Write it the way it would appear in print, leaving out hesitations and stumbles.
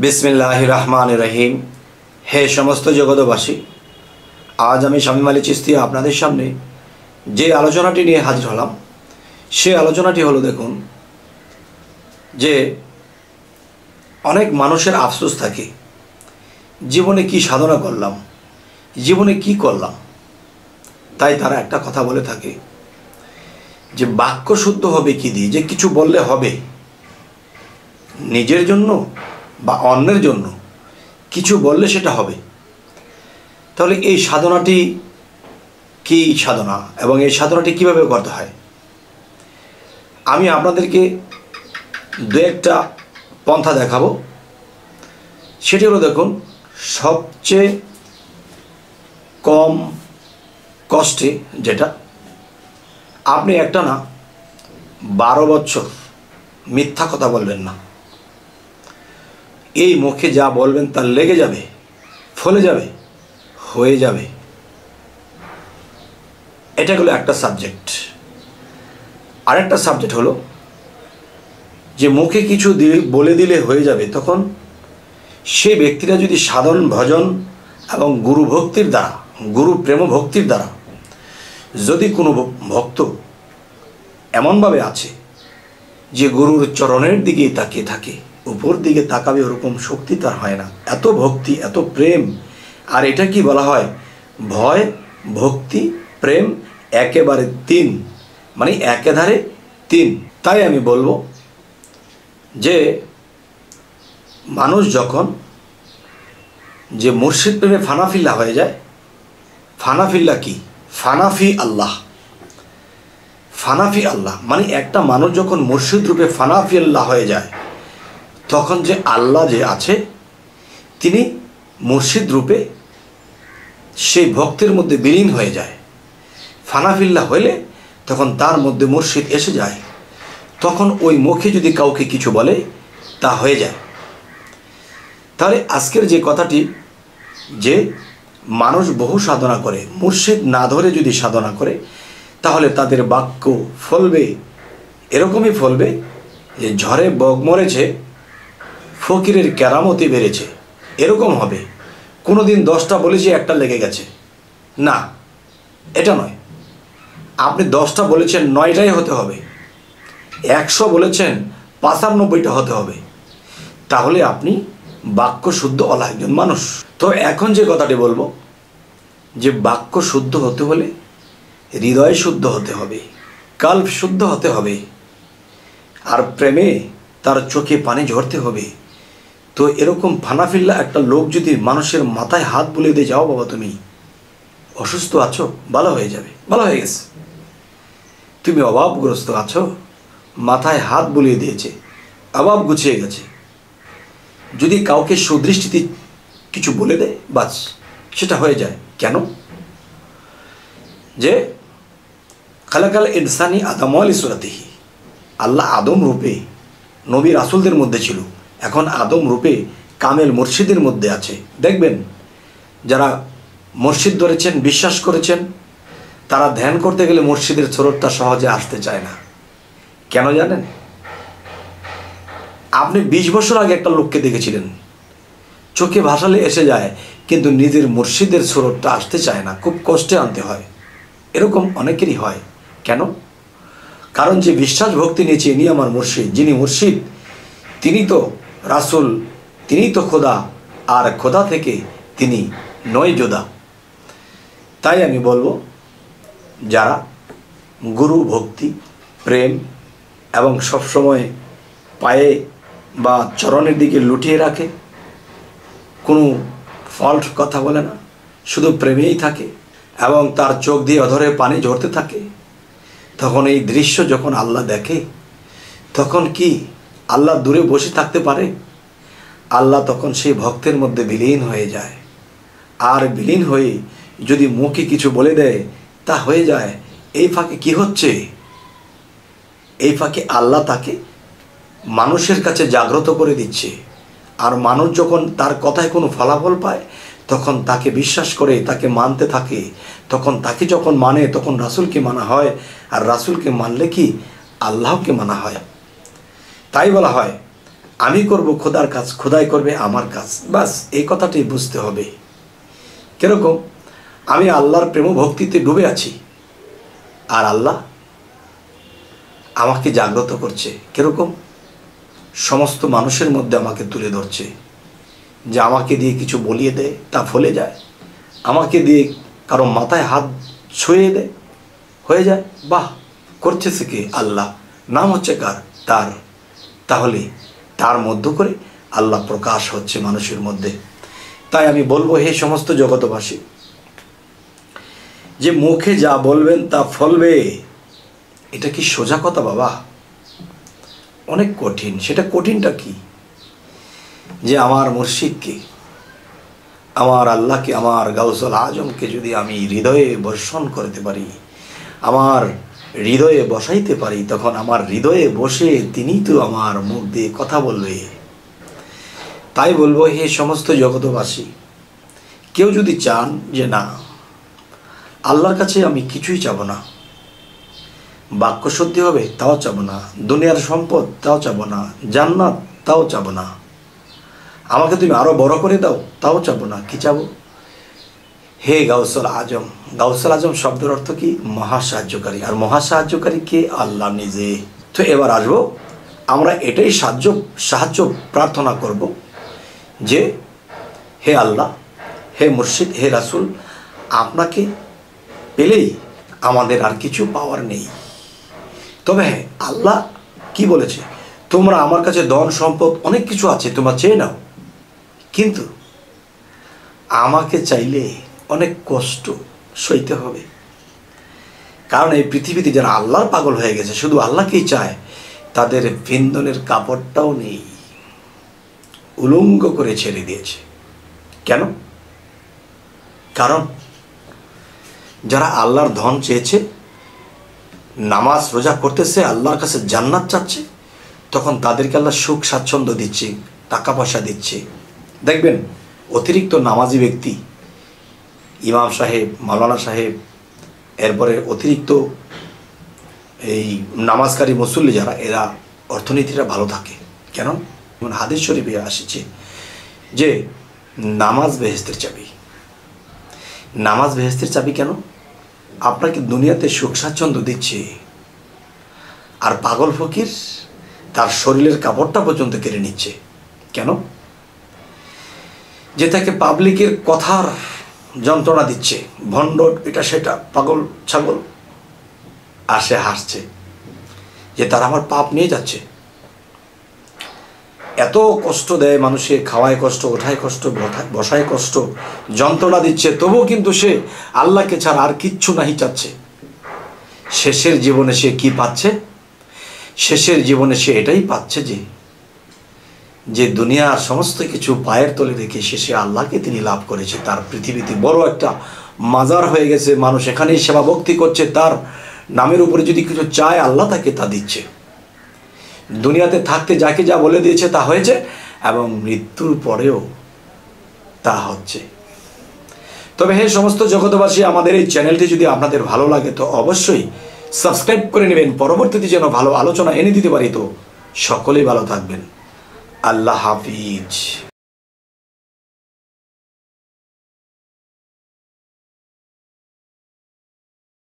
बिस्मिल्लाहिर रहमानिर रहीम। हे समस्त जगतबासी, आज आमी शामीम आली चिश्ती आपनादेर सामने जे आलोचनाटी निये हाजिर हलाम से आलोचनाटी हलो देखुन जे अनेक मानुषेर आफसोस थाके जीवने की साधना करलाम, जीवने की करलाम, ताई तारा एकटा कथा बोले थाके जे बाक्य शुद्ध होबे कि दिये, जे किछु बोलले होबे निजेर जन्य বা অন্যের জন্য কিছু বললে সেটা হবে। তাহলে এই সাধনাটি কি সাধনা এবং এই সাধনাটি কিভাবে করতে হয় আমি আপনাদেরকে দু একটা পন্থা দেখাবো। সেটি হলো দেখুন, সবচেয়ে কম কষ্টে যেটা আপনি একটা না 12 বছর মিথ্যা কথা বলবেন না। এই মুখে যা বলবেন তা লেগে যাবে, ফলে যাবে, হয়ে যাবে। এটা হলো একটা সাবজেক্ট। আরেকটা সাবজেক্ট হলো যে মুখে কিছু বলে দিলে হয়ে যাবে, তখন সেই ব্যক্তিরা যদি সাধন ভজন এবং গুরু ভক্তির দ্বারা, গুরু প্রেম ভক্তির দ্বারা যদি কোনো ভক্ত এমনভাবে আছে যে গুরুর চরণের দিকে তাকিয়ে থাকে, উপর দিকে তাকাবে ওরকম শক্তি তার হয় না। এত ভক্তি, এত প্রেম। আর এটা কি বলা হয়? ভয়, ভক্তি, প্রেম একেবারে 3, মানে একেধারে 3। তাই আমি বলবো যে মানুষ যখন যে মুর্শিদ প্রেমে ফানাফিল্লা হয়ে যায়, ফানাফিল্লা কি? ফানাফি আল্লাহ, ফানাফি আল্লাহ মানে একটা মানুষ যখন মুর্শিদ রূপে ফানাফি আল্লাহ হয়ে যায়, তখন যে আল্লাহ যে আছে তিনি মুর্শিদ রূপে সেই ভক্তের মধ্যে বিলীন হয়ে যায়। ফানাফিল্লা হইলে তখন তার মধ্যে মুর্শিদ এসে যায়, তখন ওই মুখে যদি কাউকে কিছু বলে তা হয়ে যায়। তাহলে আজকের যে কথাটি, যে মানুষ বহু সাধনা করে মুর্শিদ না ধরে যদি সাধনা করে, তাহলে তাদের বাক্য ফলবে, এরকমই ফলবে যে ঝড়ে বগ মরেছে, ফকিরের কেরামতি বেড়েছে, এরকম হবে। কোনো দিন 10টা বলেছি, একটা লেগে গেছে না, এটা নয়। আপনি 10টা বলেছেন, 9টাই হতে হবে। 100 বলেছেন, 95টা হতে হবে। তাহলে আপনি বাক্য শুদ্ধ ওলা একজন মানুষ। তো এখন যে কথাটি বলবো, যে বাক্য শুদ্ধ হতে হলে হৃদয় শুদ্ধ হতে হবে, কল্প শুদ্ধ হতে হবে, আর প্রেমে তার চোখে পানি ঝরতে হবে। তো এরকম ফানাফিল্লা একটা লোক যদি মানুষের মাথায় হাত বুলিয়ে দিয়ে, যাও বাবা তুমি অসুস্থ আছো, ভালো হয়ে যাবে, ভালো হয়ে গেছে। তুমি অভাবগ্রস্ত আছো, মাথায় হাত বুলিয়ে দিয়েছে, অভাব গুছিয়ে গেছে। যদি কাউকে সুদৃষ্টিতে কিছু বলে দেয়, বাস সেটা হয়ে যায়। কেন? যে খালাকাল ইনসানি আদম আলী সুরাতিহি, আল্লাহ আদম রূপে নবী রাসূলদের মধ্যে ছিল, এখন আদম রূপে কামেল মুর্শিদের মধ্যে আছে। দেখবেন যারা মুর্শিদ ধরেছেন, বিশ্বাস করেছেন, তারা ধ্যান করতে গেলে মুর্শিদের সুরতটা সহজে আসতে চায় না। কেন জানেন? আপনি 20 বছর আগে একটা লোককে দেখেছিলেন, চোখে ভাসালে এসে যায়, কিন্তু নিজের মুর্শিদের সুরতটা আসতে চায় না, খুব কষ্টে আনতে হয়। এরকম অনেকেরই হয়। কেন? কারণ যে বিশ্বাস ভক্তি নিয়েছে, ইনি আমার মুর্শিদ, যিনি মুর্শিদ তিনি তো রাসূল, তিনি তো খোদা, আর খোদা থেকে তিনি নয় জোদা। তাই আমি বলবো, যারা গুরু ভক্তি, প্রেম এবং সবসময় পায়ে বা চরণের দিকে লুটিয়ে রাখে, কোনো ফল্ট কথা বলে না, শুধু প্রেমেই থাকে এবং তার চোখ দিয়ে অধরে পানি ঝরতে থাকে, তখন এই দৃশ্য যখন আল্লাহ দেখে, তখন কি আল্লাহ দূরে বসে থাকতে পারে? আল্লাহ তখন সেই ভক্তের মধ্যে বিলীন হয়ে যায়। আর বিলীন হয়ে যদি মুখে কিছু বলে দেয়, তা হয়ে যায়। এই ফাঁকে কি হচ্ছে? এই ফাঁকে আল্লাহ তাকে মানুষের কাছে জাগ্রত করে দিচ্ছে। আর মানুষ যখন তার কথায় কোনো ফলাফল পায়, তখন তাকে বিশ্বাস করে, তাকে মানতে থাকে। তখন তাকে যখন মানে, তখন রাসূলকে মানা হয়, আর রাসূলকে মানলে কি আল্লাহকে মানা হয়। তাই বলা হয় আমি করব খোদার কাজ, খোদাই করবে আমার কাজ, বাস এই কথাটি বুঝতে হবে। কিরকম? আমি আল্লাহর প্রেম ভক্তিতে ডুবে আছি আর আল্লাহ আমাকে জাগ্রত করছে। কিরকম? সমস্ত মানুষের মধ্যে আমাকে তুলে ধরছে, যে আমাকে দিয়ে কিছু বলিয়ে দেয় তা ফলে যায়, আমাকে দিয়ে কারো মাথায় হাত ছুঁয়ে দেয়, হয়ে যায়। বাহ, করছে সে কে? আল্লাহ। নাম হচ্ছে কার? তার। তাহলে তার মধ্য করে আল্লাহ প্রকাশ হচ্ছে মানুষের মধ্যে। তাই আমি বলবো, হে সমস্ত জগতবাসী, যে মুখে যা বলবেন তা ফলবে, এটা কি সোজা কথা বাবা? অনেক কঠিন। সেটা কঠিনটা কি? যে আমার মুর্শিদকে, আমার আল্লাহকে, আমার গাউসুল আজমকে যদি আমি হৃদয়ে বর্ষণ করতে পারি, আমার হৃদয়ে বসাইতে পারি, তখন আমার হৃদয়ে বসে তিনি তো আমার মুখ দিয়ে কথা বলবে। তাই বলবো, হে সমস্ত জগতবাসী, কেউ যদি চান যে না, আল্লাহর কাছে আমি কিছুই চাবো না, বাক্য সত্যি হবে তাও চাবো না, দুনিয়ার সম্পদ তাও চাবো না, জান্নাত তাও চাবো না, আমাকে তুমি আরো বড় করে দাও তাও চাবো না, কি চাবো? হে গাউসুল আজম। গাউসুল আজম শব্দের অর্থ কি? মহা সাহায্যকারী। আর মহা সাহায্যকারী কে? আল্লাহ নিজে। তো এবার আসবো, আমরা এটাই সাহায্য প্রার্থনা করব যে হে আল্লাহ, হে মুর্শিদ, হে রাসূল, আপনাকে পেলেই আমাদের আর কিছু পাওয়ার নেই। তবে হ্যাঁ, আল্লাহ কি বলেছে? তোমরা আমার কাছে ধন সম্পদ অনেক কিছু আছে, তোমরা চেয়ে নাও, কিন্তু আমাকে চাইলে অনেক কষ্ট সইতে হবে। কারণ এই পৃথিবীতে যারা আল্লাহর পাগল হয়ে গেছে, শুধু আল্লাহকেই চায়, তাদের বিন্দনের কাপড়টাও নেই, উলঙ্গ করে ছেড়ে দিয়েছে। কেন? কারণ যারা আল্লাহর ধন চেয়েছে, নামাজ রোজা করতেছে, আল্লাহর কাছে জান্নাত চাচ্ছে, তখন তাদেরকে আল্লাহ সুখ স্বাচ্ছন্দ্য দিচ্ছে, টাকা পয়সা দিচ্ছে। দেখবেন অতিরিক্ত নামাজি ব্যক্তি, ইমাম সাহেব, মাওলানা সাহেব, এরপরে অতিরিক্ত এই নামাজকারী মুসল্লি যারা, এরা অর্থনীতিটা ভালো থাকে। কেন? যেমন হাদিস শরীফে আসছে যে নামাজ বেহেশতের চাবি। নামাজ বেহেশতের চাবি কেন? আপনাকে দুনিয়াতে সুখ স্বাচ্ছন্দ্য দিচ্ছে, আর পাগল ফকির তার শরীরের কাপড়টা পর্যন্ত কেড়ে নিচ্ছে। কেন? যে তাকে পাবলিকের কথার যন্ত্রণা দিচ্ছে, ভণ্ড, এটা সেটা, পাগল ছাগল, আর সে হাসছে যে তারা আমার পাপ নিয়ে যাচ্ছে। এত কষ্ট দেয় মানুষে, খাওয়ায় কষ্ট, ওঠায় কষ্ট, বসায় কষ্ট, যন্ত্রণা দিচ্ছে, তবুও কিন্তু সে আল্লাহকে ছাড়া আর কিচ্ছু নাহি চাচ্ছে। শেষের জীবনে সে কি পাচ্ছে? শেষের জীবনে সে এটাই পাচ্ছে যে দুনিয়ার সমস্ত কিছু পায়ের তলে রেখে শেষে আল্লাহকে তিনি লাভ করেছে। তার পৃথিবীতে বড় একটা মাজার হয়ে গেছে, মানুষ এখানেই সেবা ভক্তি করছে, তার নামের উপরে যদি কিছু চায় আল্লাহ তাকে তা দিচ্ছে। দুনিয়াতে থাকতে যাকে যা বলে দিয়েছে তা হয়েছে, এবং মৃত্যুর পরেও তা হচ্ছে। তবে হে সমস্ত জগতবাসী, আমাদের এই চ্যানেলটি যদি আপনাদের ভালো লাগে তো অবশ্যই সাবস্ক্রাইব করে নেবেন, পরবর্তীতে যেন ভালো আলোচনা এনে দিতে পারি। তো সকলেই ভালো থাকবেন। আল্লাহ হাফিজ।